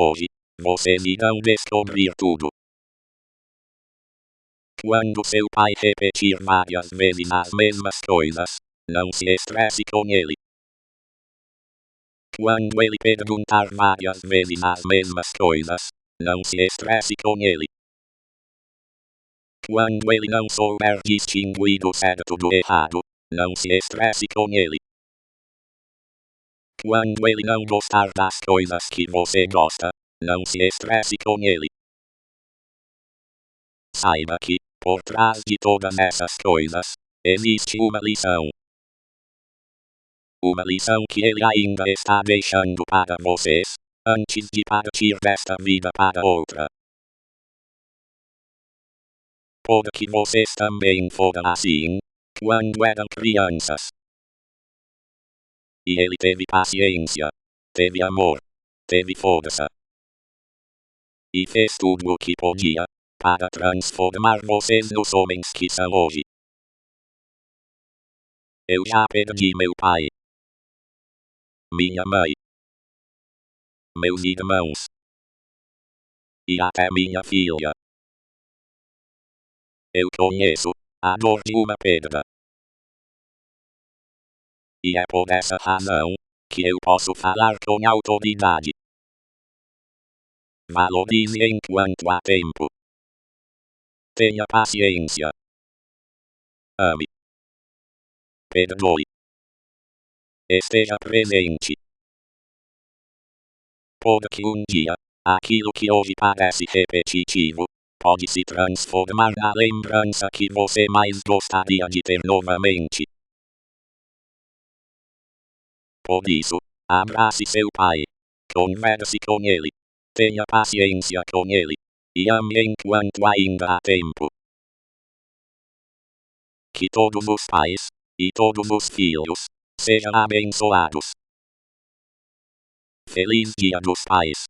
Hoje, vocês irão descobrir tudo. Quando seu pai repetir várias vezes as mesmas coisas, não se estresse com ele. Quando ele perguntar várias vezes as mesmas coisas, não se estresse com ele. Quando ele não souber distinguir o certo do errado, não se estresse com ele. Quando ele não gostar das coisas que você gosta, não se estresse com ele. Saiba que, por trás de todas essas coisas, existe uma lição. Uma lição que ele ainda está deixando para vocês, antes de partir desta vida para outra. Pode que vocês também foram assim, quando eram crianças. E ele teve paciência, teve amor, teve força. E fez tudo o que podia, para transformar vocês nos homens que são hoje. Eu já perdi meu pai, minha mãe, meus irmãos e até minha filha. Eu conheço a dor de uma perda. E é por essa razão que eu posso falar com autoridade. Valorize enquanto há tempo. Tenha paciência. Ame. Perdoe. Esteja presente. Pode que um dia, aquilo que hoje parece repetitivo, pode se transformar na lembrança que você mais gostaria de ter novamente. Por isso, abrace seu pai. Converse com ele. Tenha paciência com ele. E ame enquanto ainda há tempo. Que todos os pais, e todos os filhos, sejam abençoados. Feliz Dia dos Pais.